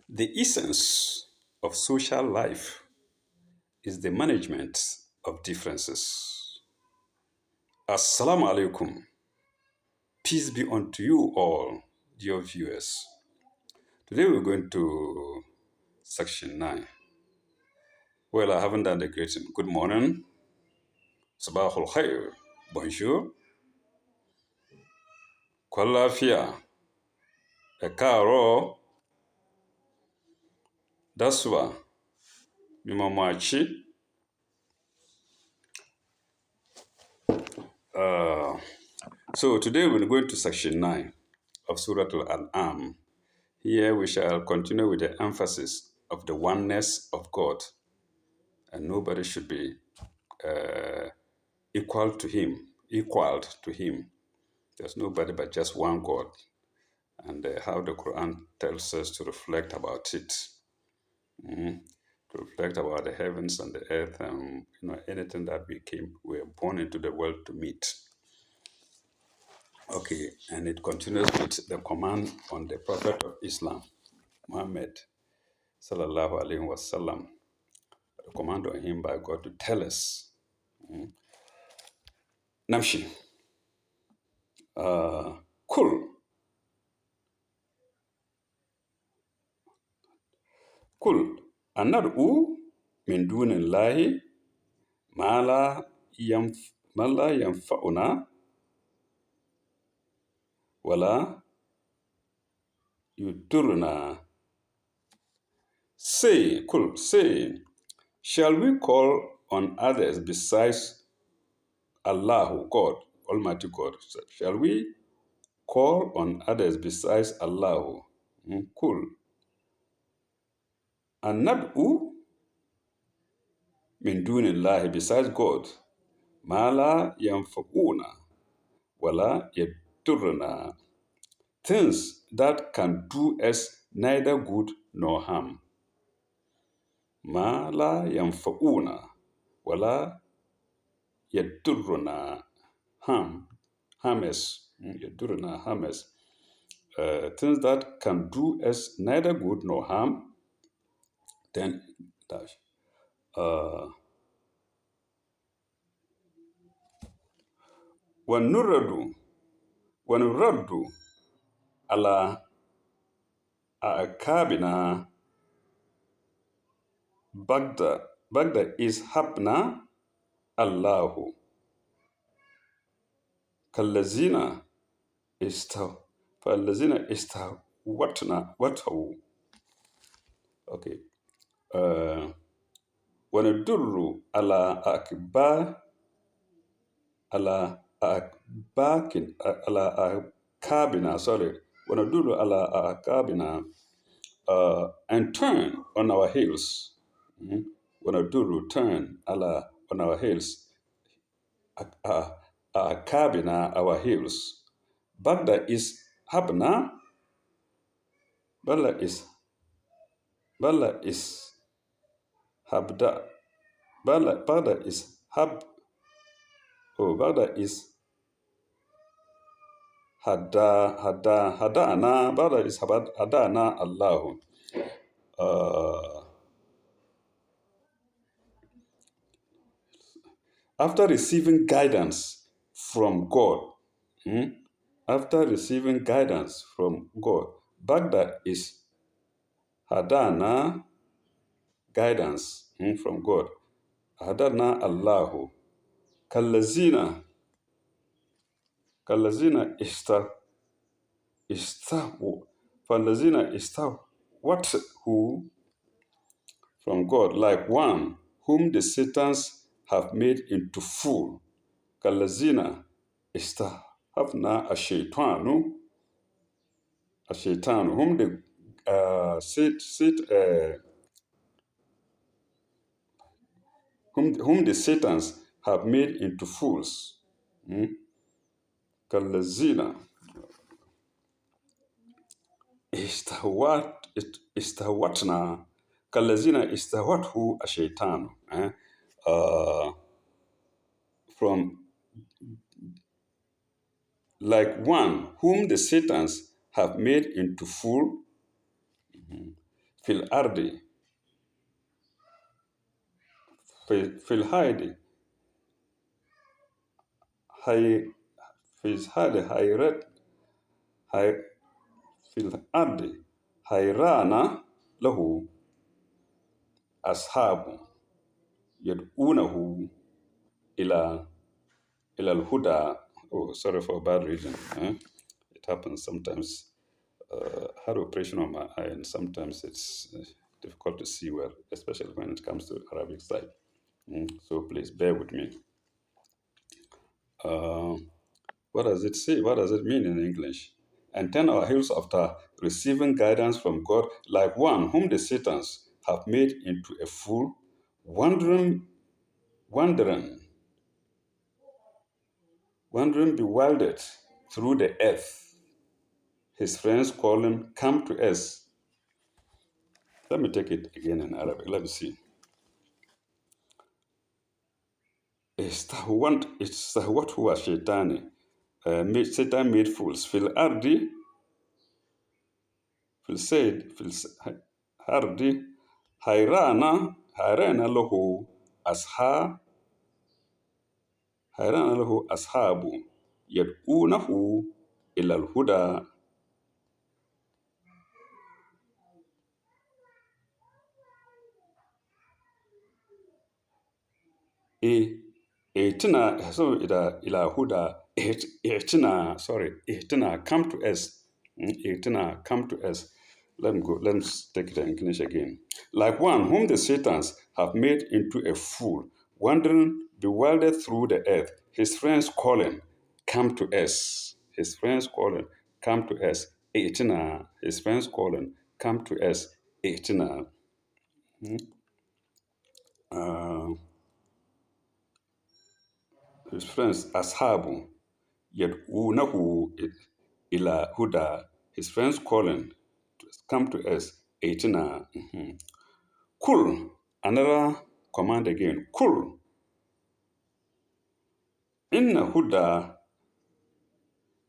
The essence of social life is the management of differences. Assalamu alaikum. Peace be unto you all, dear viewers. Today we're going to section 9. Well, I haven't done the greeting. Good morning. Sabahul khair. Bonjour. Kwalafia. Ekaro. Daswa. Mimamachi. So today we're going to section 9 of Surah Al-An'am. Here we shall continue with the emphasis of the oneness of God, and nobody should be equaled to Him. There's nobody but just one God, and how the Quran tells us to reflect about it, to reflect about the heavens and the earth, and anything that we were born into the world to meet. Okay, and it continues with the command on the Prophet of Islam, Muhammad sallallahu alaihi wasallam, a command on him by God to tell us. Namshi, kul, kul, anad'u min dunillahi ma la yanfa'una wala yudurna. Say, shall we call on others besides Allah, God, Almighty God? Shall we call on others besides Allah? Kul. Anad'u min dunillahi, besides God, ma la yanfa'una wala yadurna, things that can do us neither good nor harm. Ma la yanfa'una wala yadurna, harm us. Yadurna, harm us. Things that can do us neither good nor harm. Then dash. وَنُرَدُّ على أعقابنا بعد إذ هَبْنَا الله كالذين استوتوا. Okay. وَنَدُرُّ على أعقابنا. وَنَدُرُّ على أعقابنا, and turn on our heels. وَنَدُرُّ, turn, on our heels. أعقابنا, our heels. Bagda is habna. Bala is habda. Bala is hab. Oh, Bala is hadana. Bala is hadana Allah. After receiving guidance from God, Bagda is hadana, guidance from God. Hadana Allahu. Kallazina what who from God, like one whom the Satans have made into fool. Kallazina istahavna ashaitanu, whom the whom the Satans have made into fools. Kallazina istawatna. Kallazina istawathu ashaitanu. From like one whom the Satans have made into fool. fil ardi, fil haidi, hay, fil hadi hayrat, hay, fil ardi hayrana lahu ashabu yad'unahu ila ila al-huda. Oh, sorry for bad reading. It happens sometimes. Had operation on my eye, and sometimes it's difficult to see well, especially when it comes to Arabic side. So please bear with me. Uh, what does it say? What does it mean in English? And turn our heels after receiving guidance from God, like one whom the Satans have made into a fool, wandering, wandering, wandering bewildered through the earth. His friends call him, come to us. Let me take it again in Arabic. Let me see. استهوت هو الشيطان. Satan made fools في الأرض في السيد في الأرض حيران له أصحاب حيران له أصحاب يدعونه إلى الهدى. إيه إهتنا so إلى هدى إهتنا sorry إهتنا come to us. إهتنا come to us. Let me go. Let's take it in English again. Like one whom the Satans have made into a fool, wandering bewildered through the earth, his friends calling, come to us. His friends calling, come to us. Etina. His friends calling, come to us. Etina. Uh, his friends, Ashabu, Yad'unahu ila Huda. His friends calling, come to us. Etina. Kul, another command again. Kul, inna huda,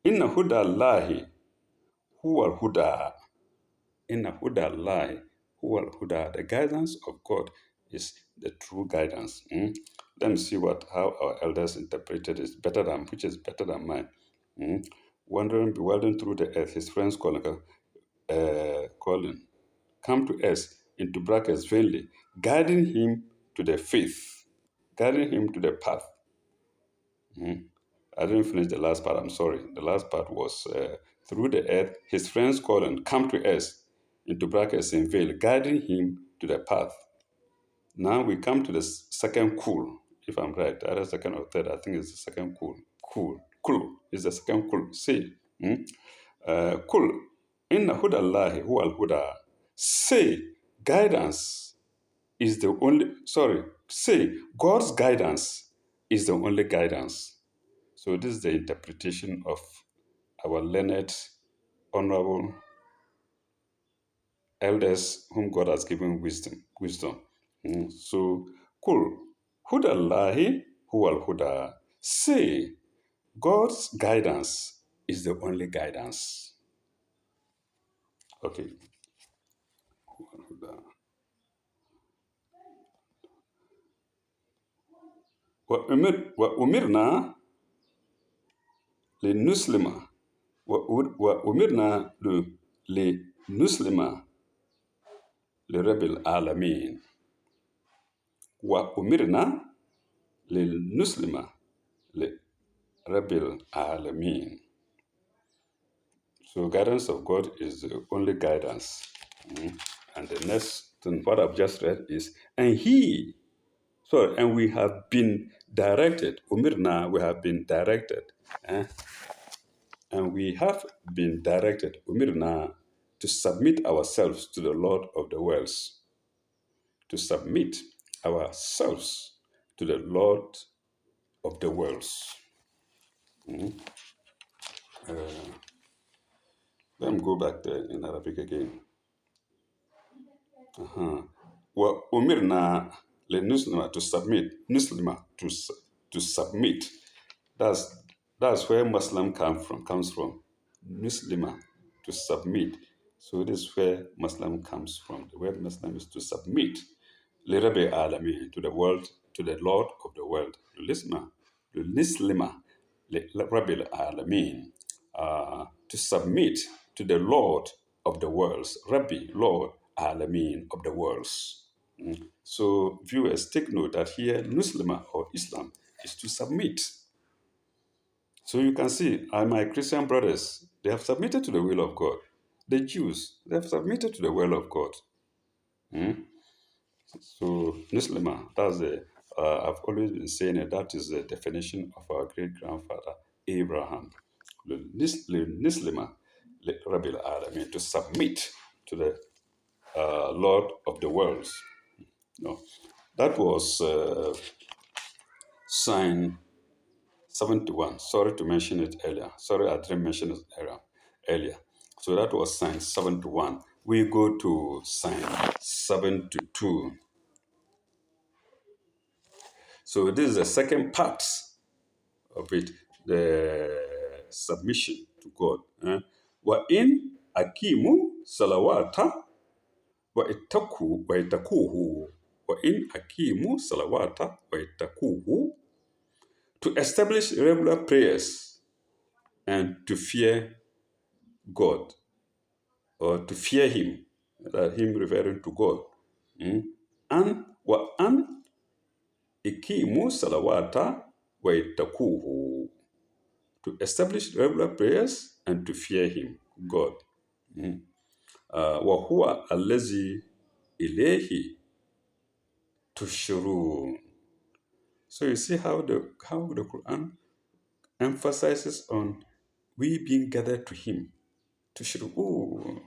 inna huda Allahi, huwa huda. Inna huda Allahi, huwa huda. The guidance of God is the true guidance. Let me see how our elders interpreted it. Which is better than mine. Wandering, bewildering through the earth, his friends calling, come to us, into brackets, vainly, guiding him to the faith, guiding him to the path. I didn't finish the last part, I'm sorry. The last part was through the earth, his friends calling, come to us, into brackets in veil, guiding him to the path. Now we come to the second cool, if I'm right. Either second or third, I think it's the second cool. Cool is the second cool. Say, cool. Inna huda Allahi huwa al-huda. Say, guidance is the only, sorry, say, God's guidance is the only guidance. So this is the interpretation of our learned, honorable elders whom God has given wisdom. So, cool. Hudallahi huwal huda. Say, God's guidance is the only guidance. Okay. وأمرنا لنسلم وأمرنا لنسلم لرب العالمين وأمرنا لنسلم لرب العالمين. So guidance of God is the only guidance. And the next thing, what I've just read is, and we have been directed. Umirna, we have been directed. And we have been directed, Umirna, to submit ourselves to the Lord of the worlds. To submit ourselves to the Lord of the worlds. Let me go back there in Arabic again. Wa umirna le nuslima, to submit. Nuslima, to submit. That's where Muslim comes from. Nuslima, to submit. So this is where Muslim comes from. The word Muslim is to submit. لرب العالمين, to the world, to the Lord of the world. لنسلم لرب العالمين, to submit to the Lord of the worlds. Rabbi, Lord, Alameen, of the worlds. So viewers, take note that here Muslima or Islam is to submit. So you can see, my Christian brothers, they have submitted to the will of God. The Jews, they have submitted to the will of God. So Muslima, that's I've always been saying it, that is the definition of our great grandfather Abraham. Muslima, Rabbil Alamin, to submit to the Lord of the worlds. No, that was sign 71. Sorry to mention it earlier. Sorry, I didn't mention it earlier. So that was sign 71. We go to sign 72. So this is the second part of it, the submission to God. Wa in akimu salawata wa itakuhu. Wa in akimu salawata wa itakuhu. To establish regular prayers and to fear God, or to fear Him, Him referring to God. An wa an ikimu salawata wa itakuhu. To establish regular prayers and to fear Him, God. Wa huwa allazi ilayhi tushurun. So you see how the Quran emphasizes on we being gathered to Him. Tushurun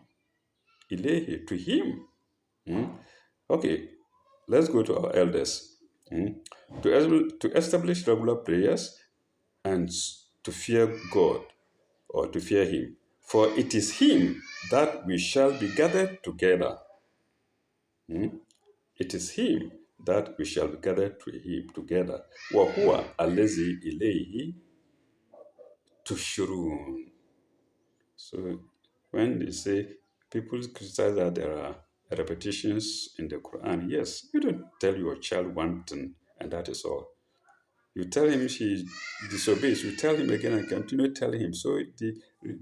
ilayhi, to Him. Okay, let's go to our elders. To establish regular prayers and to fear God, or to fear Him. For it is Him that we shall be gathered together. It is Him that we shall be gathered to Him together. وَهُوَ الَّذِي إِلَيْهِ تُشْرُونَ. So when they say, people criticize that there are repetitions in the Quran, yes, you don't tell your child one thing and that is all. You tell him she disobeys, you tell him again and continue telling him. So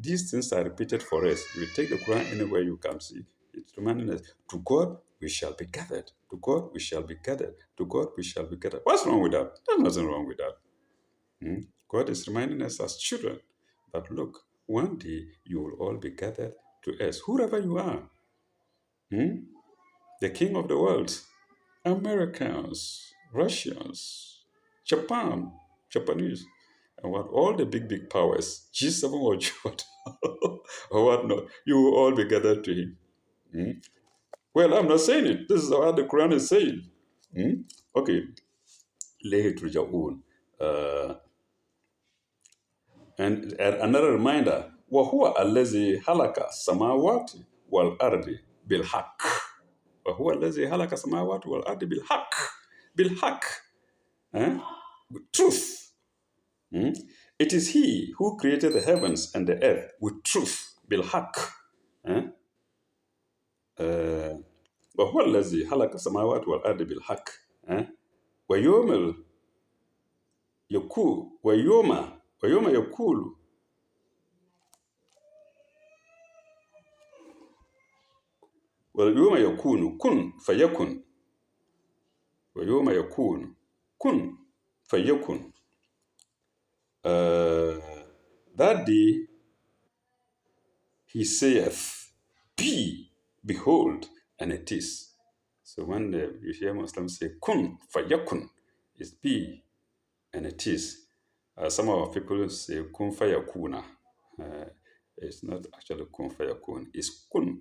these things are repeated for us. You take the Quran anywhere you can see. It's reminding us, to God we shall be gathered. To God we shall be gathered. To God we shall be gathered. What's wrong with that? There's nothing wrong with that. God is reminding us as children that, look, one day you will all be gathered to us, whoever you are. The king of the world, Americans, Russians, Japan, Japanese, and what all the big powers, G7 or G what or whatnot, you will all be gathered to him. Well, I'm not saying it. This is what the Quran is saying. Okay, Lehi Turja'un. And another reminder, وَهُوَ الَّذِي هَلَكَ السَّمَاوَاتِ وَالْأَرْضِ بِالْحَقِّ. وَهُوَ الَّذِي هَلَكَ السَّمَاوَاتِ وَالْأَرْضِ بِالْحَقِّ. بِالْحَقِّ. With truth. It is He who created the heavens and the earth with truth. بالحق. وهو الذي خلق السماوات والأرض بالحق. ويوم يقول ويوم يقول ويوم يكون كن فيكن. ويوم يكون كن فيكن. That day He saith, be, behold, and it is. So when you hear Muslims say kun fayakun, it's be and it is. Some of our people say kun fayakuna. It's not actually kun fayakun, it's kun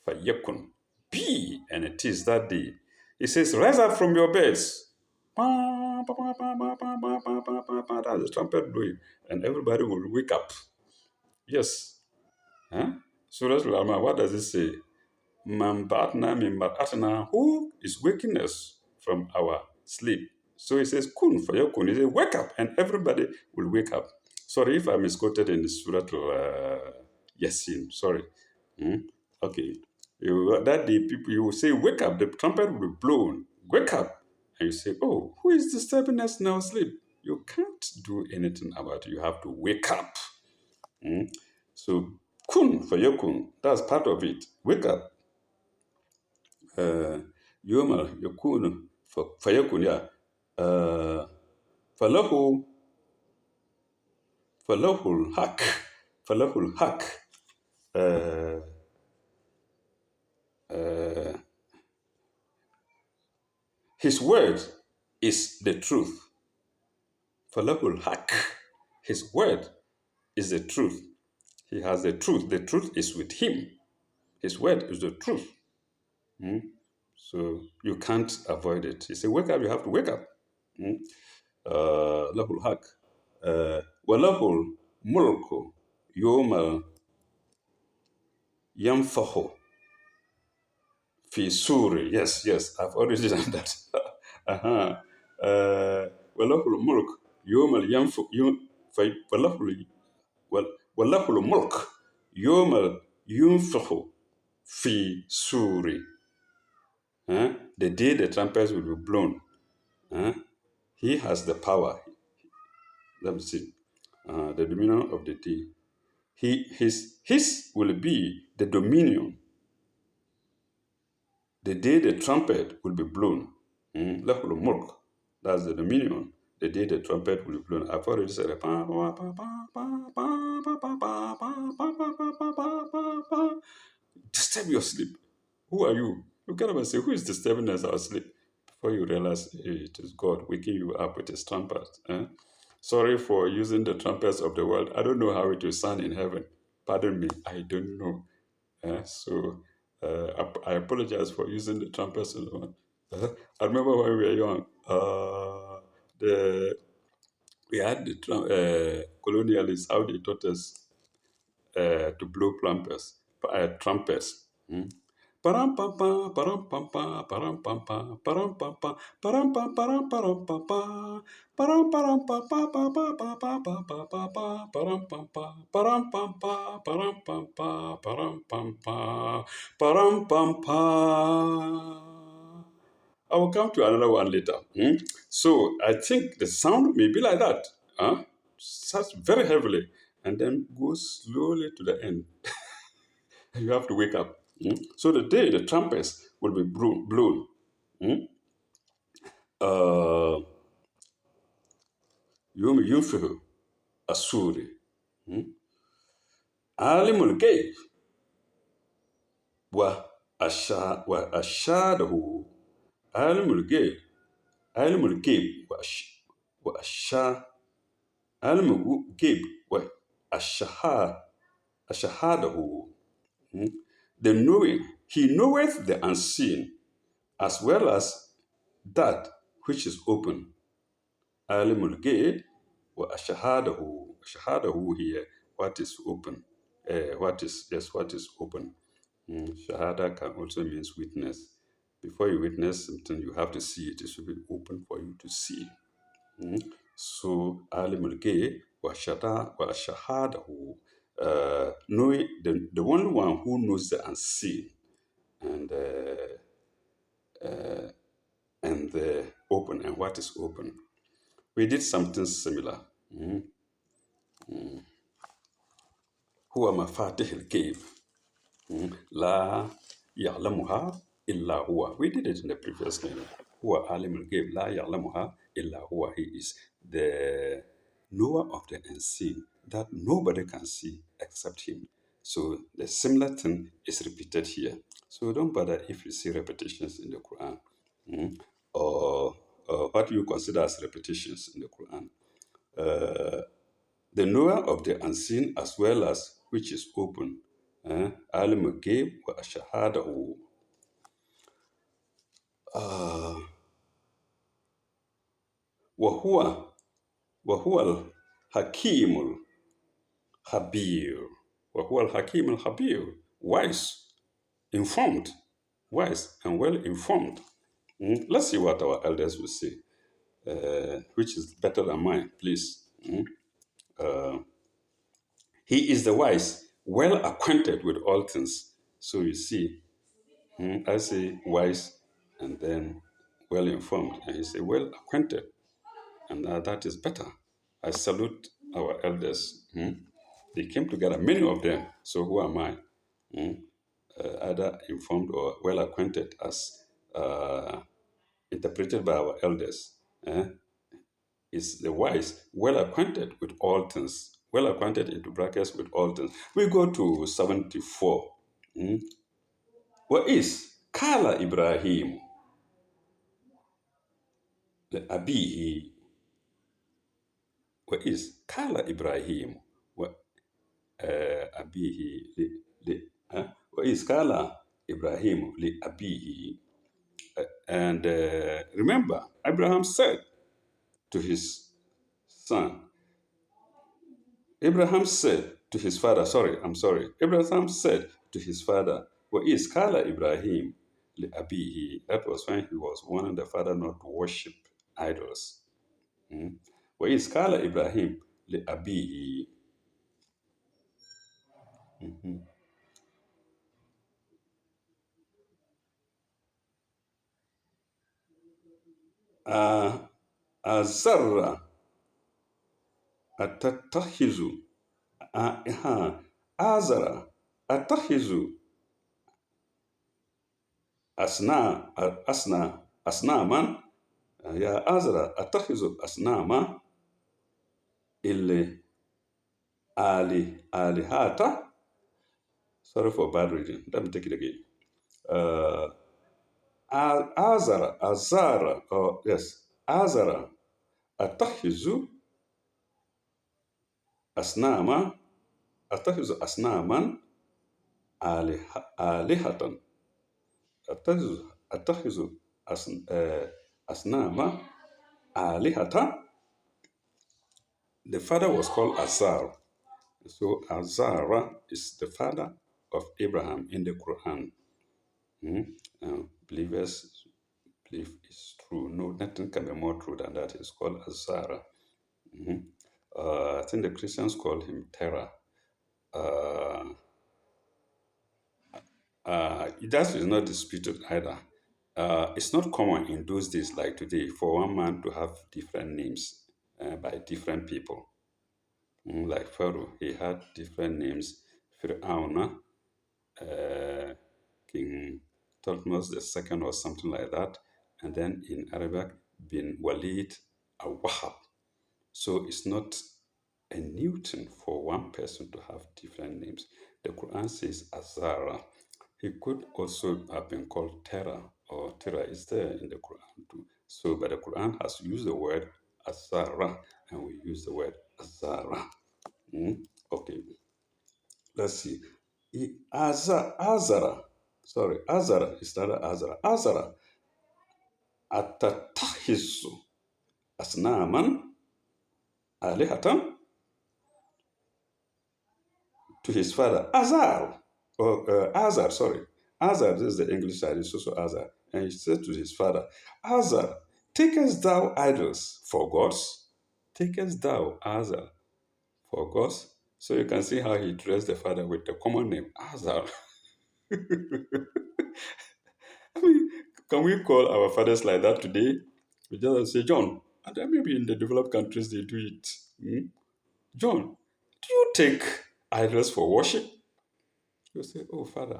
fayakun. Be and it is that day. It says, rise up from your beds. That's the trumpet blowing, and everybody will wake up. Yes. Surah Al-Rahman, what does it say? Man ba'atna min mar'atina, who is waking us from our sleep. So it says, kun fayakun. It says, wake up, and everybody will wake up. Sorry if I misquoted in Surah Yasin. Sorry. Okay. That day, people, you will say, wake up, the trumpet will be blown. Wake up. And you say, oh, who is disturbing us in our sleep? You can't do anything about it. You have to wake up. Mm? So, kun for yakun, that's part of it. Wake up. Yoma, yakun for yakun, yeah. Uh, falahu, falahul hak. Falahul hak. Uh, uh, his word is the truth. Falahul hak. His word is the truth. He has the truth. The truth is with him. His word is the truth. Mm? So you can't avoid it. He said, wake up, you have to wake up. Mm? Lahul haq. Walahul mulku yawma yanfahu fi suri. Yes, yes, I've already done that. uh-huh. Walahul mulk yawma yanfahu. Walahul walahul mulk yawma yunfahu fi suri. The day the trumpets will be blown. He has the power. Let me see. The dominion of the day. His will be the dominion. The day the trumpet will be blown. Lahul mulk. That's the dominion. The day the trumpet will be blown. I've already said it. Disturb your sleep. Who are you? You get up and say, who is disturbing us our sleep? Before you realize, hey, it is God waking you up with his trumpet. Sorry for using the trumpets of the world. I don't know how it will sound in heaven. Pardon me, I don't know. I apologize for using the trumpets of the world. I remember when we were young, we had the colonialists, how they taught us to blow trumpets. Param pam pam param pam pam param pam pam param pam pam param pam param param pam pam param param pam pam pam pam pam pam pam pam pam param pam pam param pam pam param pam pam param pam pam param pam pam. I will come to another one later. So I think the sound may be like that. Starts very heavily and then goes slowly to the end. You have to wake up. So the day the trumpets will be blown, يوم ينفخ السور عالم الغيب وأشهاده عالم الغيب عالم الغيب وأشهاده عالم الغيب وأشهاده. The knowing, he knoweth the unseen as well as that which is open. Alimul Ghaib wa ashhadahu. Ashhadahu here, what is open. What is open. Shahada can also means witness. Before you witness something, you have to see it. It should be open for you to see. So Alimul Ghaib wa ashhadahu. Knowing the only one who knows the unseen and the open and what is open. We did something similar. هو مفاتيح الغيب لا يعلمها إلا هو. We did it in the previous line. هو عالم الغيب لا يعلمها إلا هو. He is the knower of the unseen that nobody can see except him. So the similar thing is repeated here. So don't bother if you see repetitions in the Quran, or what you consider as repetitions in the Quran. The knower of the unseen as well as which is open. عالم الغيب وشهاده. وهو الحكيم الخبير. وهو الحكيم الخبير. Wise, informed, wise and well informed. Let's see what our elders will say, which is better than mine, please. He is the wise, well acquainted with all things, So you see, I say wise and then well informed, and you say well acquainted, and that is better. I salute our elders. They came together, many of them. So who am I? Either informed or well acquainted, as interpreted by our elders. eh, is the wise, well acquainted with all things. Well acquainted into brackets with all things. We go to 74. What is Kala Ibrahim Abihi? What is Kala Ibrahim? What Abihi? What is Kala Ibrahim li Abihi? And remember, Abraham said to his son, Abraham said to his father, I'm sorry. Abraham said to his father, Wa is Kala Ibrahim li Abihi. That was when he was warning the father not to worship idols. Wa is Kala Ibrahim li Abihi. Azarra atattahizu. Azara atahizu asnaman. Ya Azara atahizu asnama ili alihata. Sorry for bad reading. Let me take it again. Uh, Azara, atahizu asnama, atahizu asnaman alihatan. Atahizu asnama alihatan. The father was called Azar. So Azara is the father of Abraham in the Quran. Believers believe it's true. No, nothing can be more true than that. It's called Azara. I think the Christians call him Terah. That is not disputed either. It's not common in those days like today for one man to have different names by different people. Like Pharaoh, he had different names. Fir'auna, King Thutmose II or something like that. And then in Arabic, bin Walid al-Wahhab. So it's not a new thing for one person to have different names. The Quran says Azara. He could also have been called Terah, or Terah is there in the Quran too. So, but the Quran has used the word Azara, and we use the word Azara. Okay, let's see. Azara, sorry, Azara is not Azara. Azara, atatahisu asnaman alihatan, to his father, Azar, or Azar, sorry. Azar, this is the English side, it's also Azar. And he said to his father, Azar, takest thou idols for gods? Takest thou, Azar, for gods? So you can see how he dressed the father with the common name, Azar. I mean, can we call our fathers like that today? We just say, John, and then maybe in the developed countries they do it. John, do you take idols for worship? You say, oh, Father,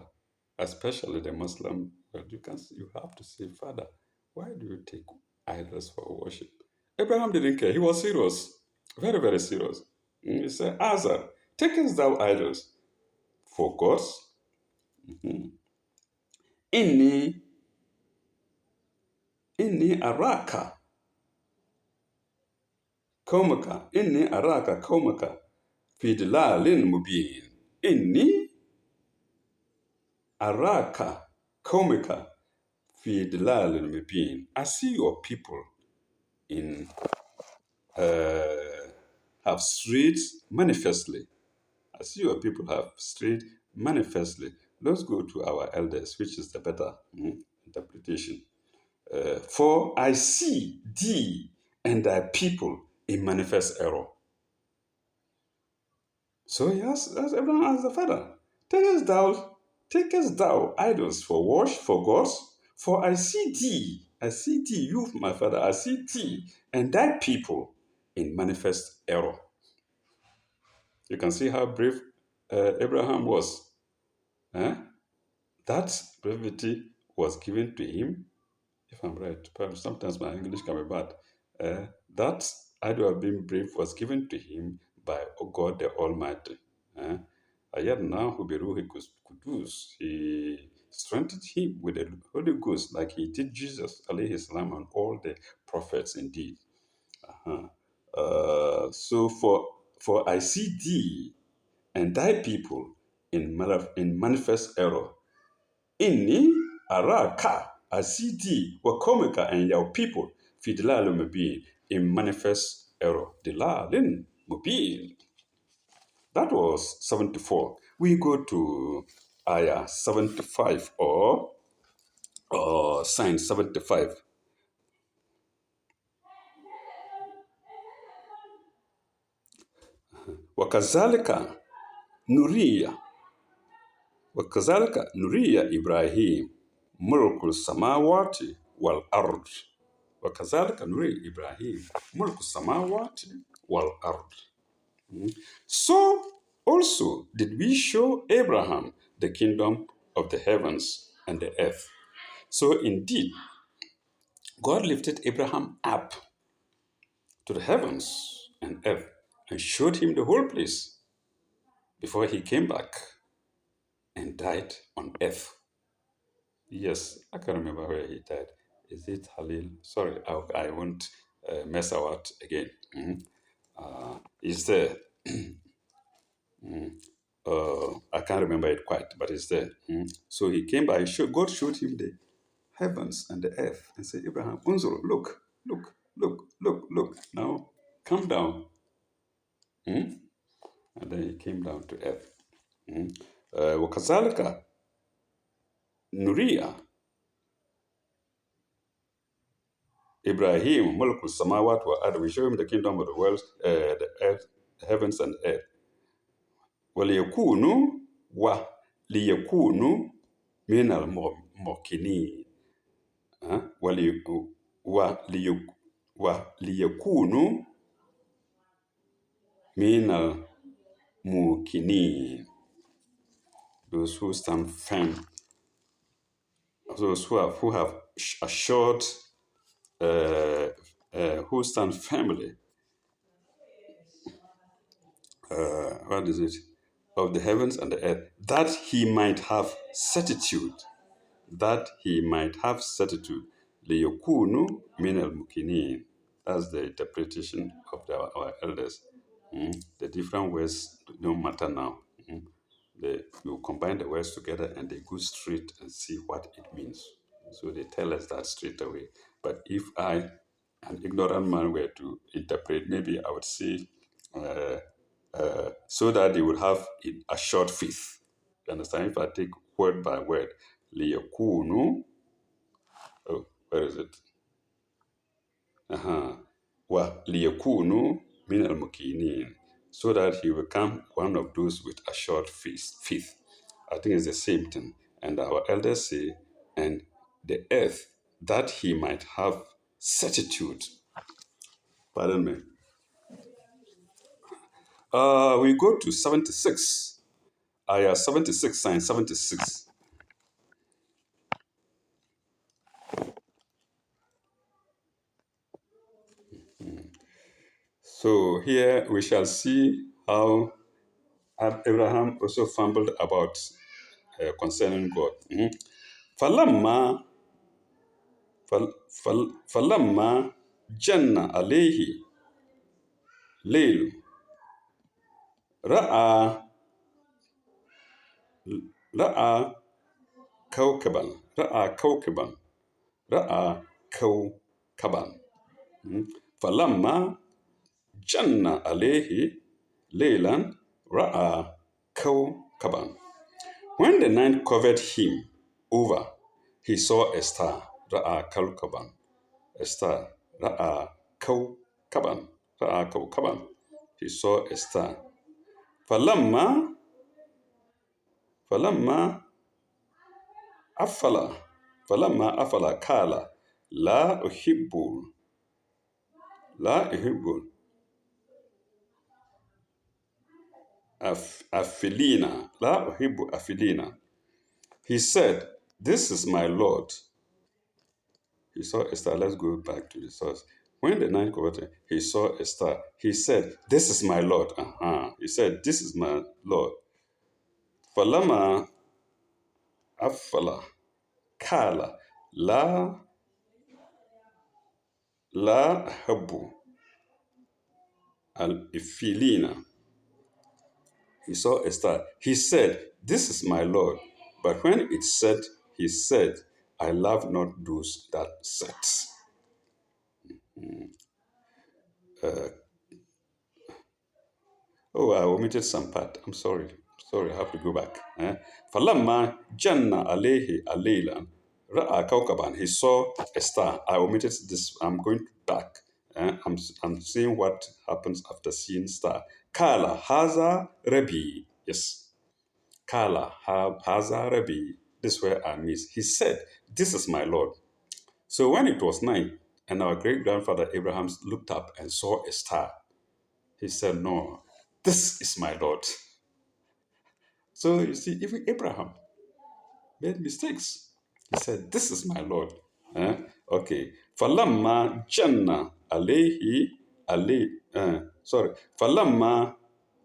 especially the Muslim, you have to say, Father, why do you take idols for worship? Abraham didn't care. He was serious, very, very serious. He said, Azar, takest thou idols for gods? Inni, araka kaumaka fi dilalin mubin. Inni araka kaumaka fi dilalin mubin. I see your people in have strayed manifestly. I see your people have strayed manifestly. Let's go to our elders, which is the better interpretation. For I see thee and thy people in manifest error. So he asked Abraham as the father, takest thou takest thou idols for wash for gods? For I see thee, you, my father, I see thee, and thy people in manifest error. You can see how brave Abraham was. Eh? That brevity was given to him, if I'm right. Perhaps sometimes my English can be bad. Uh, that idea of being brave was given to him by God the Almighty. Uh, Ayadna Huberuhi Kudus, he strengthened him with the Holy Ghost like he did Jesus, alayhi salam, and all the prophets indeed. Uh-huh. So for I see thee and thy people in manifest error. Inni araka asidi wakomika and your people fidlal mubin in manifest error. Dilalin mubin. That was 74. We go to ayah 75 or sign 75. وكذلك نري وكذلك نري إبراهيم ملك السماوات والأرض وكذلك نري إبراهيم ملك السماوات والأرض. So also did we show Abraham the kingdom of the heavens and the earth. So indeed, God lifted Abraham up to the heavens and earth and showed him the whole place before he came back and died on earth. Yes, I can remember where he died. Is it Halil? Sorry, I won't mess out again. Is there? I can't remember it quite, but it's there. So he came by, God showed him the heavens and the earth and said, Abraham, unzur, look, look, look, look, look. Now come down. And then he came down to earth. وكذلك نري Ibrahim ملك السماوات والأرض. We show him the kingdom of the world, the earth, the heavens and earth. وليكونوا وليكونوا من الموقنين. ولي- ولي- وليكونوا من الموقنين. Those who stand firm, those who have assured, who stand firmly, what is it, of the heavens and the earth, that he might have certitude, that he might have certitude. ليكونوا من الموقنين. That's the interpretation of our elders. The different words don't matter now. You combine the words together and they go straight and see what it means. So they tell us that straight away. But if I, an ignorant man, were to interpret, maybe I would say, so that they would have a short faith. You understand? If I take word by word, liyakunu, oh, where is it? Wa liyakunu min al-mukinin, so that he will become one of those with a short faith. I think it's the same thing. And our elders say, and the earth, that he might have certitude. Pardon me. We go to 76. Ayah 76, sign 76. So here we shall see how Abraham also fumbled about concerning God. فلما فلما جن عليه ليل رأى رأى كوكبا رأى كوكبا رأى كوكبا فلما جن عليه ليلا رأى كوكبا. When the night covered him over, he saw a star. رأى كوكبا. A star. رأى كوكبا. رأى كوكبا. He saw a star. فلما أفلا فلما أفلا قال لا أحب لا أحب أفلين لا أحب أفلين. He said, "This is my Lord." He saw a star. Let's go back to the source. When the ninth cohort, he saw a star. He said, "This is my Lord." He said, "This is my Lord." فلما أفل قال لا لا أحب الإفلين. He saw a star. He said, "This is my Lord." But when it said, he said, "I love not those that set." Oh, I omitted some part. I'm sorry. Sorry, I have to go back. فلما جن عليه الليل رأى كوكبا. He saw a star. I omitted this. I'm going back. I'm seeing what happens after seeing star. Kala haza Rabbi. Yes. Kala haza Rabbi. This is where I miss. He said, "This is my Lord." So when it was night, and our great grandfather Abraham looked up and saw a star, he said, "No, this is my Lord." So you see, even Abraham made mistakes. He said, "This is my Lord." Okay. Falamma janna alayhi sorry. Falamma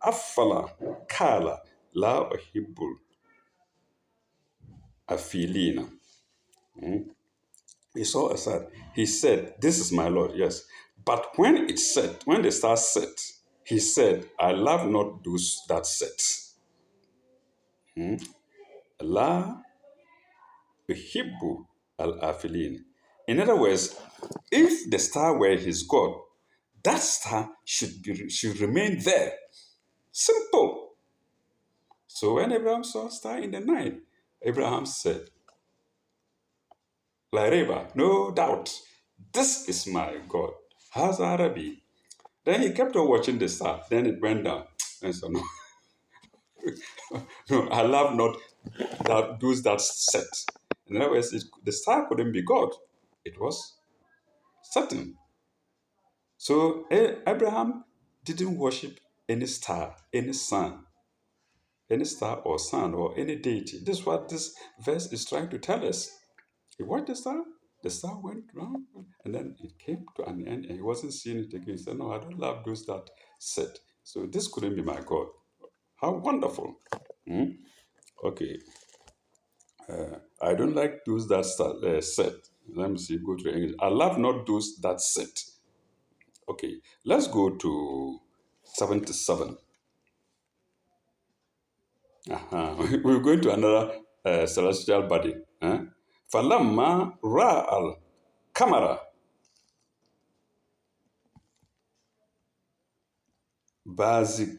affala kala la uhibbul afilina. He saw a star. He said, "This is my Lord." Yes. But when it set, when the star set, he said, "I love not those that set." La uhibbu al-afilin. In other words, if the star were his God, that star should remain there. Simple. So when Abraham saw a star in the night, Abraham said, "Lareba, no doubt, this is my God." Hazarabi. Then he kept on watching the star. Then it went down. And so no, no, I love not that those that set. In other words, the star couldn't be God. It was certain. So Abraham didn't worship any star, any star or sun or any deity. This is what this verse is trying to tell us. He watched the star went round, and then it came to an end, and he wasn't seeing it again. He said, "No, I don't love those that set." So this couldn't be my God. How wonderful. Okay. I don't like those that set. Let me see, go to the English. I love not those that set. Okay, let's go to 77. We're going to another celestial body. Falamma ra'al kamara bazigan.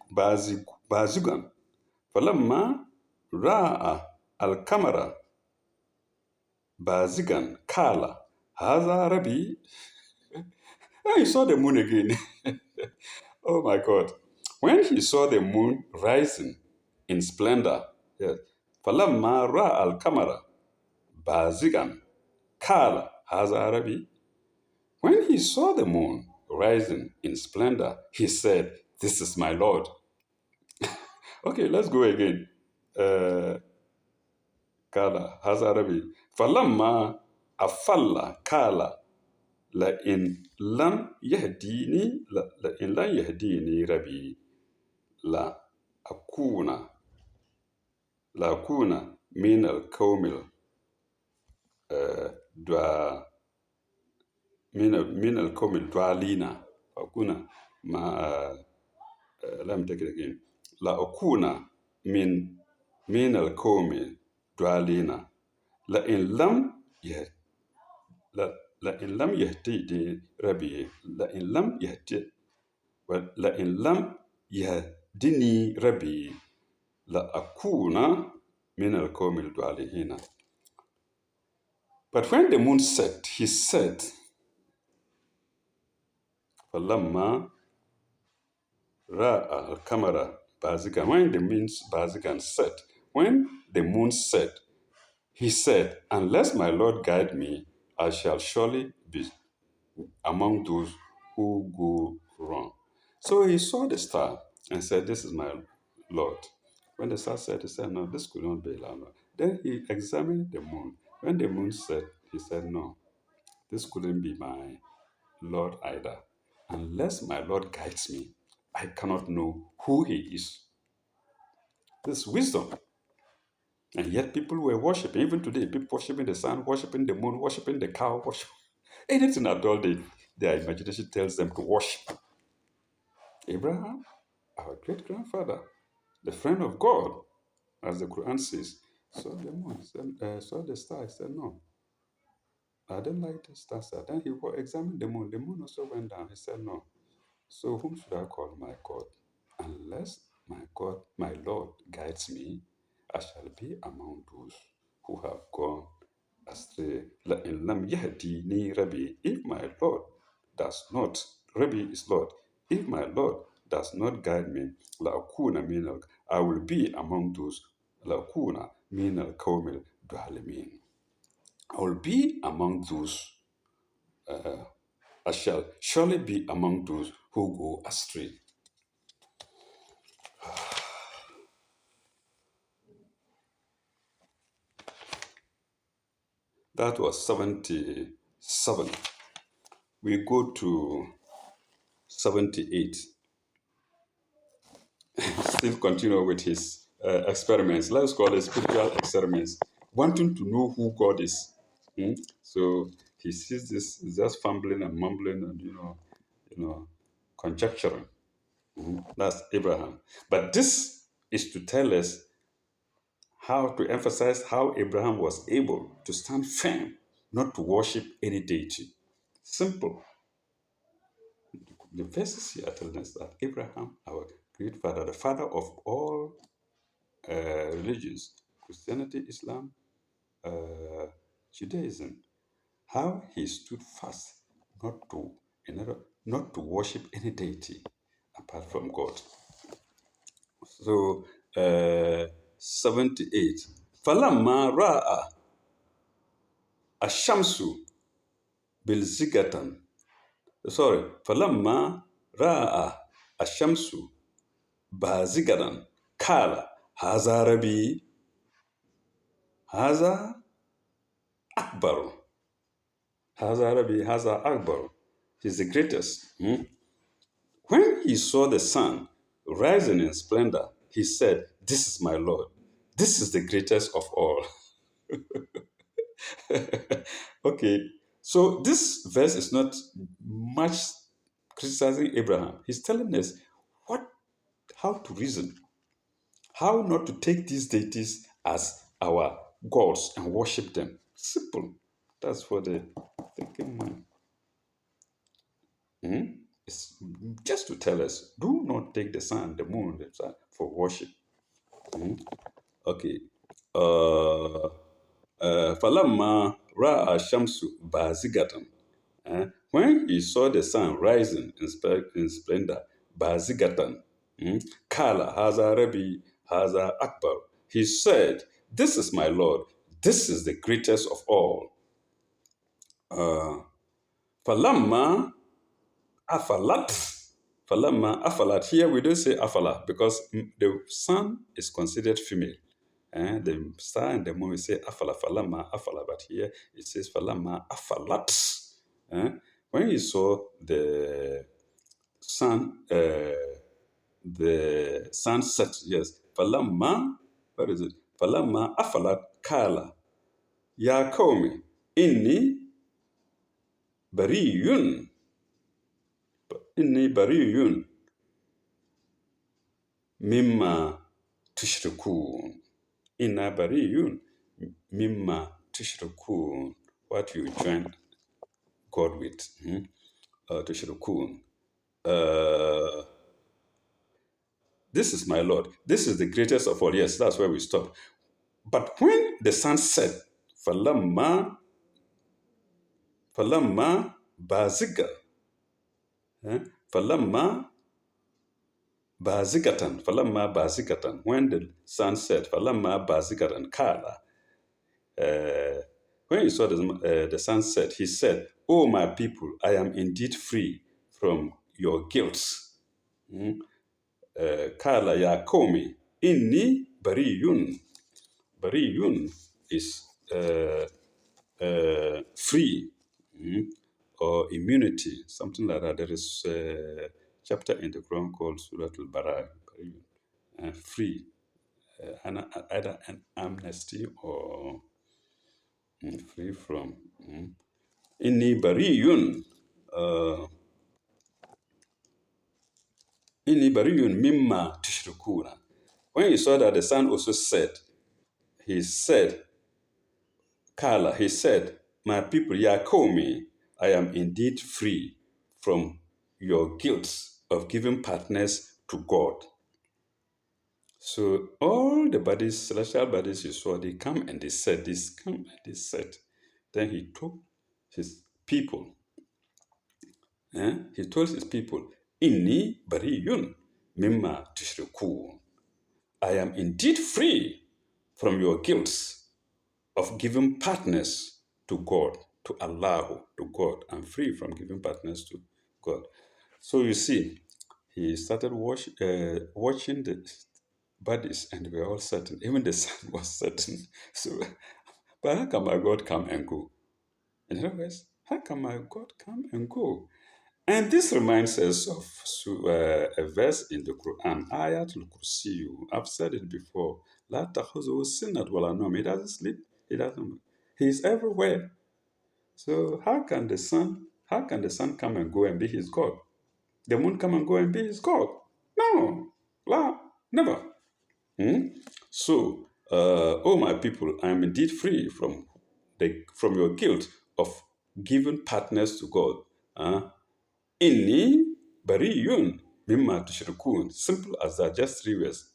Falamma ra'a al kamara bazigan kala haza rabi. He saw the moon again. Oh my God. When he saw the moon rising in splendor, yes. Falamma ra'a al kamara bazigan kala haza rabi. When he saw the moon rising in splendor, he said, "This is my Lord." Okay, let's go again. Kala, Hazarabi. Falamma afalla kala la in lam yahdini la in lam yahdini rabbi la akuna la akuna min al qawmil dwa min al qawmil dwalina akuna ma let me take it again. La akuna min al qawmi dwalina la in lam yah la la in lam yahdini rabbi la in lam yahdi la in lam yahdini rabbi la akuna min al qawmi dwalina. But when the moon set, he said, "Falamma ra'a al-kamara bazigan." When the moon bazigan set, when the moon set, He said, unless my Lord guide me, I shall surely be among those who go wrong. So he saw the star and said, this is my Lord. When the star said, he said, no, this could not be Allah. Then he examined the moon. When the moon said, he said, no, this couldn't be my Lord either. Unless my Lord guides me, I cannot know who he is. This is wisdom. And yet people were worshiping, even today, people worshiping the sun, worshiping the moon, worshiping the cow, worship anything at all their imagination tells them to worship. Abraham, our great grandfather, the friend of God, as the Quran says, saw the moon, saw the star. He said, no, I don't like the stars. Then he examined the moon. The moon also went down. He said, no. So whom should I call my God? Unless my God, my Lord guides me, I shall be among those who have gone astray. لَإِن لَمْ يَهْدِينِي رَبِّي. If my Lord does not, Rabbi is Lord, if my Lord does not guide me, لَأَكُونَ مِنَ I will be among those لَأَكُونَ مِنَ الْقَوْمِ الظَّالِمِينَ. I will be among those, I shall surely be among those who go astray. That was 77. We go to 78. Still continue with his experiments. Let's call it spiritual experiments. Wanting to know who God is. Hmm? So he sees this, he's just fumbling and mumbling and conjecturing. That's Abraham. But this is to tell us how to emphasize how Abraham was able to stand firm, not to worship any deity. Simple. The verses here are telling us that Abraham, our great father, the father of all religions, Christianity, Islam, uh, Judaism, how he stood fast not to, in other, not to worship any deity apart from God. So, 78. فَلَمَّا رَأَى الشَّمْسُ بِالزِّغَةً فَلَمَّا رَأَى الشَّمْسُ بازغا قال هذا ربي هذا أكبر هذا ربي هذا أكبر. He's the greatest. When he saw the sun rising in splendor, he said, this is my Lord. This is the greatest of all. Okay, so this verse is not much criticizing Abraham. He's telling us what, how to reason, how not to take these deities as our gods and worship them. Simple. That's for the thinking mind. It's just to tell us, do not take the sun, the moon, the sun for worship. Okay. Falamma ra'a shamsu bazigatan. When he saw the sun rising in splendor, bazigatan, kala haza rabbi haza akbar. He said, this is my Lord. This is the greatest of all. Falamma afalat. Falamma afalat. Here we don't say afala because the sun is considered female. The star and the moon we say afala, falamma afala, but here it says falamma afalat. When you saw sun, the sunset, yes, falamma, what is it? Falamma afalat kala ya qaumi inni bariyun bariyun mimma tushrikun. Inna bariyun mimma tushrikun. What you join God with. Tushrikun. This is my Lord. This is the greatest of all. Yes, that's where we stop. But when the sun set, falamma baziga, falamma bazigatan, when the sun set, falamma bazigatan kala, uh, when he saw the sun set, he said, "Oh, my people, I am indeed free from your guilt." Mm. Kala ya komi inni bariyun. Bariyun is free, or immunity, something like that. There is a chapter in the Quran called Surah Al-Bara, free, either an amnesty or free from. Inni bariyun, uh, inni bariyun mimma tushrikuna. When he saw that the son also said, he said, Kala, he said, "My people, Yakomi, I am indeed free from your guilt of giving partners to God." So all the bodies, celestial bodies you saw, they come and they said this, come and they said. Then he told his people, he told his people, Inni bariyun mimma tushrikun. I am indeed free from your guilt of giving partners to God, to Allah, to God. I'm free from giving partners to God. So you see, he started watching the bodies, and we were all certain. Even the sun was certain. So, but how can my God come and go? In other words, how can my God come and go? And this reminds us of a verse in the Quran, Ayatul Kursi. I've said it before. La takhuzuhu sinat wala nawm. He doesn't sleep. He doesn't. He's everywhere. So how can the sun come and go and be his God? The moon come and go and be his God? No. La, never. So, oh my people, I am indeed free from your guilt of giving partners to God. Inni bariyun mimma tushrikun. Simple as that, just 3 words,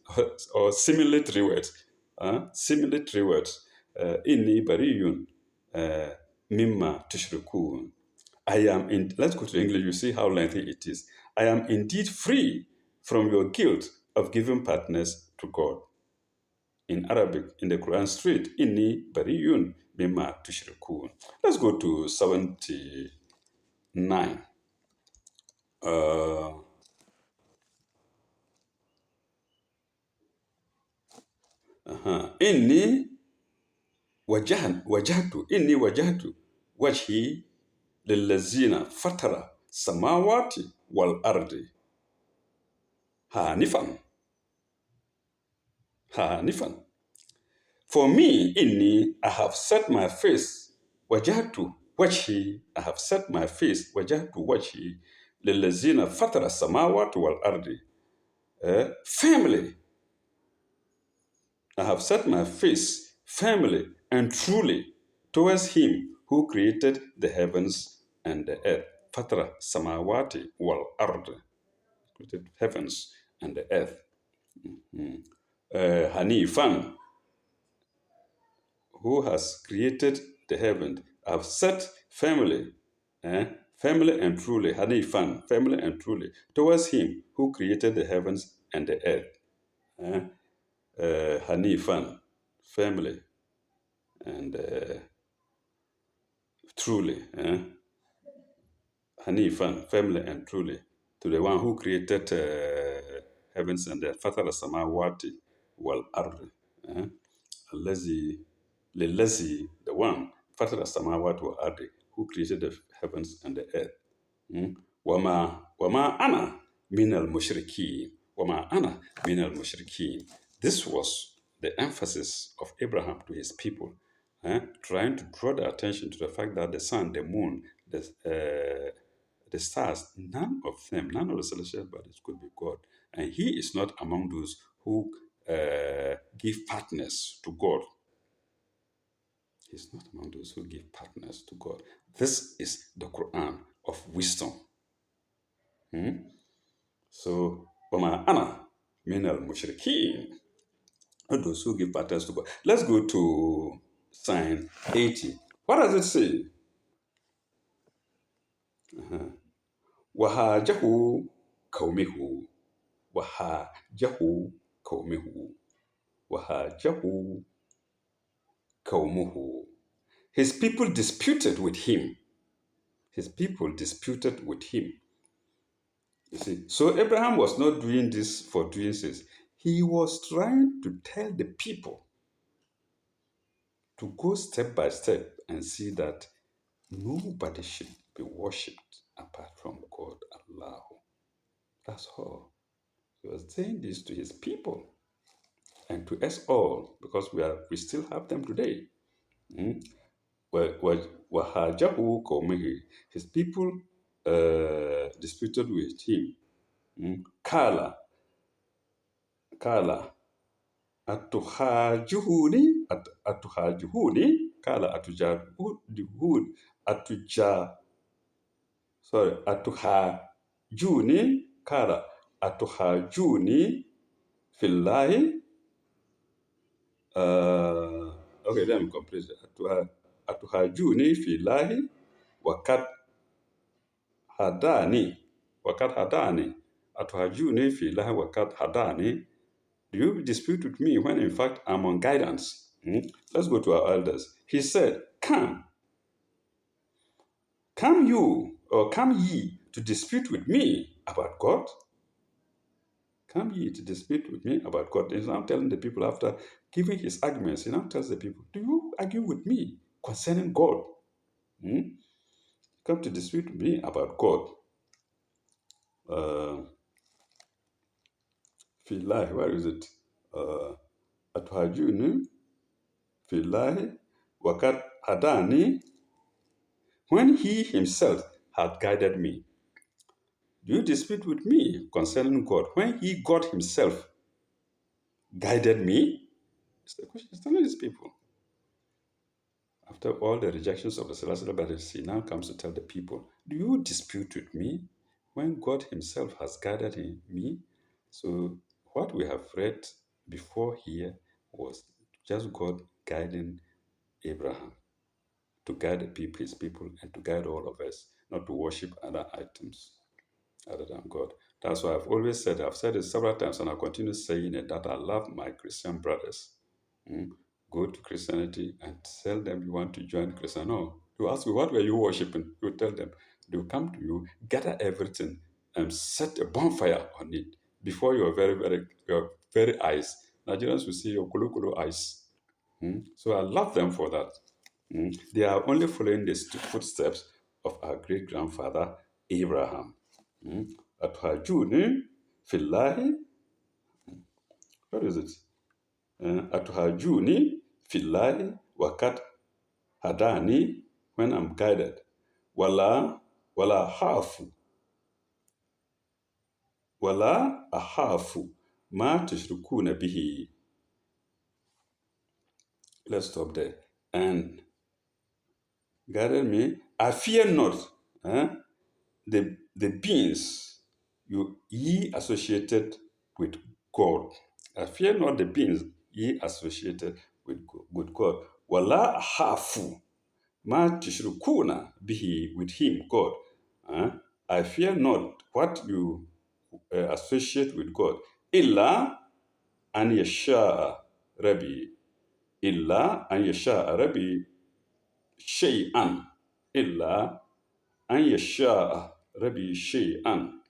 or similarly 3 words. Similarly 3 words. Inni bariyun mimma tushrikun. Let's go to English, you see how lengthy it is. I am indeed free from your guilt of giving partners to God. In Arabic, in the Quran, straight, Inni bariyun mimma tushrikun. Let's go to 79. Uh, Inni wajahtu wajhi lillazina fatara samawati wal ardi hanifan. Hanifan. For me, inni, I have set my face, wajahtu wajhi, I have set my face, wajahtu wajhi lillazina fatara samawati wal ardi. Family, I have set my face firmly and truly towards him who created the heavens and the earth. Fatra samawati wal ard. Created heavens and the earth. Hanifan, who has created the heavens. I have set firmly, firmly and truly, Hanifan, firmly and truly, towards him who created the heavens and the earth. Hanifan, firmly and truly, Hanifan, firmly and truly, to the one who created heavens and earth. Father samawati wal ard. Allazi, lillazi, the one, Father samawati wal ard, who created the heavens and the earth. Wama ana min al mushrikeen. Wama ana min al mushrikeen. This was the emphasis of Abraham to his people, trying to draw the attention to the fact that the sun, the moon, the stars, none of the celestial bodies could be God. And he is not among those who give partners to God. He's not among those who give partners to God. This is the Quran of wisdom. So, وَمَا أَنَا مِنَ الْمُشْرِكِينَ. Not those who give partners to God. Let's go to sign 80. What does it say? وَهَاجَهُ قَوْمِهُ وَهَاجَهُ قَوْمِهُ وَهَاجَهُ قومه. His people disputed with him. His people disputed with him. You see, so Abraham was not doing this for doing this. He was trying to tell the people to go step by step and see that nobody should be worshipped apart from God, Allah. That's all. He was saying this to his people and to us all because we still have them today. Mm? Wahajahu qawmihi. His people disputed with him. Kala, Kala, atuhajuhuni, Kala atujajuhuni, atuja, sorry, atuhajuni, Kala atuhajuni fillahi. Okay, let me complete it. Atuhajuni fillahi wakat hadani. Wakat hadani. Atuhajuni fillahi wakat hadani. Do you dispute with me when in fact I'm on guidance? Let's go to our elders. He said, come you, or come ye to dispute with me about God? Come ye to dispute with me about God. He's now telling the people after giving his arguments, he now tells the people, do you argue with me concerning God? Come to dispute with me about God. Filahi, where is it? Atuhajuni, filahi, wakat hadani, when he himself had guided me. Do you dispute with me concerning God when he, God himself, guided me? It's the question. It's telling these people. After all the rejections of the celestial bodies, he now comes to tell the people, do you dispute with me when God himself has guided me? So what we have read before here was just God guiding Abraham to guide the people, his people, and to guide all of us, not to worship other items other than God. That's why I've always said, I've said it several times, and I'll continue saying it, that I love my Christian brothers. Go to Christianity and tell them you want to join Christian. No, you ask me, what were you worshiping? You tell them. They will come to you, gather everything, and set a bonfire on it before your very eyes. Nigerians will see your kulu eyes. So I love them for that. They are only following the footsteps of our great grandfather Abraham. Atuhajuni fillahi. What is it? Atuhajuni fillahi wakat hadani, when I'm guided. Wala ahafu ma tushrikuna bihi. Let's stop there. And guided me. I fear not the beings ye associated with God. I fear not the beings ye associated with God. Wala hafu ma tushrikuna bihi, with him, God. I fear not what you associate with God. Illa an yasha'a Rabbi. Illa an yasha'a Rabbi shay'an. Illa an yasha'a Rabbi shay'an.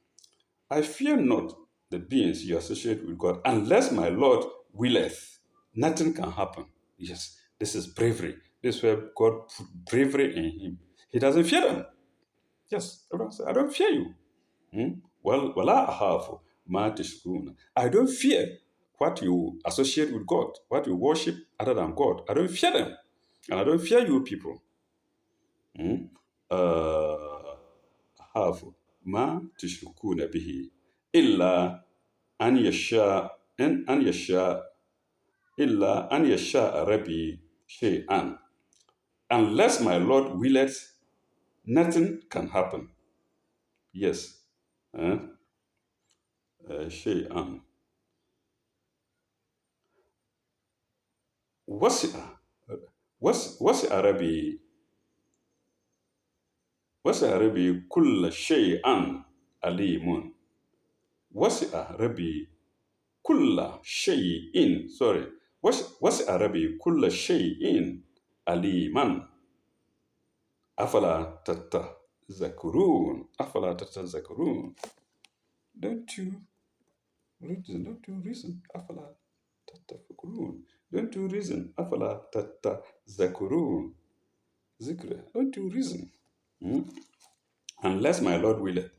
I fear not the beings you associate with God, unless my Lord willeth. Nothing can happen. Yes, this is bravery. This is where God put bravery in him. He doesn't fear them. Yes, I don't fear you. Well, wala ahafu ma tashkuruna. I don't fear what you associate with God, what you worship other than God. I don't fear them. And I don't fear you people. Ahafu ma tushrikuna bihi illa an yasha illa an yasha Rabbi shay'an. Unless my Lord willeth, nothing can happen. Yes. Shay'an. وسع ربي كل شيء عليم. وسع ربي كل شيء, sorry, وسع ربي كل شيء عليما أفلا تتذكرون أفلا تتذكرون. Don't you reason? Don't you reason? أفلا تتفكرون. Don't you reason? أفلا تتذكرون. ذكر. Don't you reason? Hmm? Unless my Lord will it,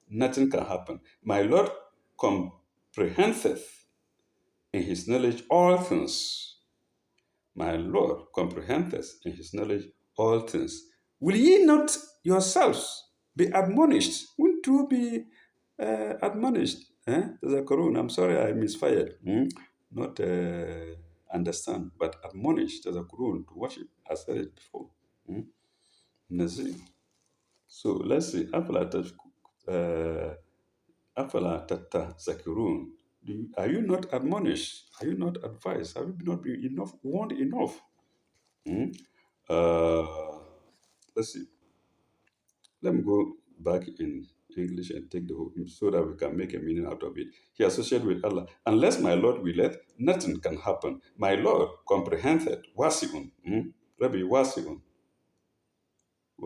nothing can happen. My Lord comprehendeth in his knowledge all things. My Lord comprehendeth in his knowledge all things. Will ye not yourselves be admonished? Won't you be admonished? The Quran, I'm sorry I misfired. Not understand, but admonished the Quran to worship. I said it before. Nazir. So let's see. Afala tata zakirun. Are you not admonished? Are you not advised? Have you not been enough warned enough? Hmm? Uh, let's see. Let me go back in English and take the whole so that we can make a meaning out of it. He associated with Allah. Unless my Lord willeth, nothing can happen. My Lord comprehended. Wasi'un. Rabbi Wasi'un.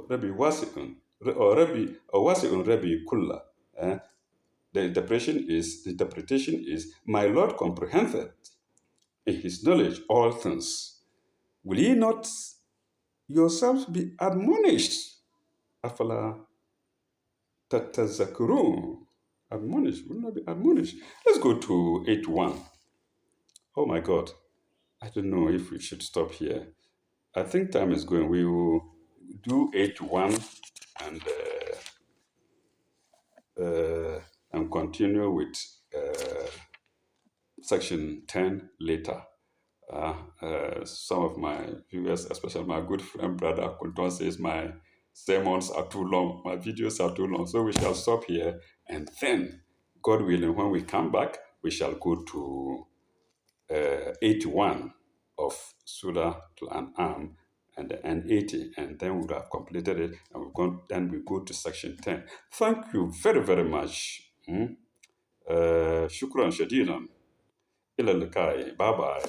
Rabbi Wasi'un. Or Rabbi or Wasi'un Rabbi Kulla. Eh? The interpretation is my Lord comprehended in his knowledge all things. Will ye not yourselves be admonished? Afala tatazakurun. Admonished, will not be admonished. Let's go to 8:1. Oh my God. I don't know if we should stop here. I think time is going. We will do 8:1 and continue with section 10 later. Some of my viewers, especially my good friend brother Kunton, says my sermons are too long, my videos are too long. So we shall stop here, and then, God willing, when we come back, we shall go to 81 of Surah to an arm and 80, and then we'll have completed it, and then we go to section 10. Thank you very, very much. Shukran shadidan. Ila likai. Bye bye.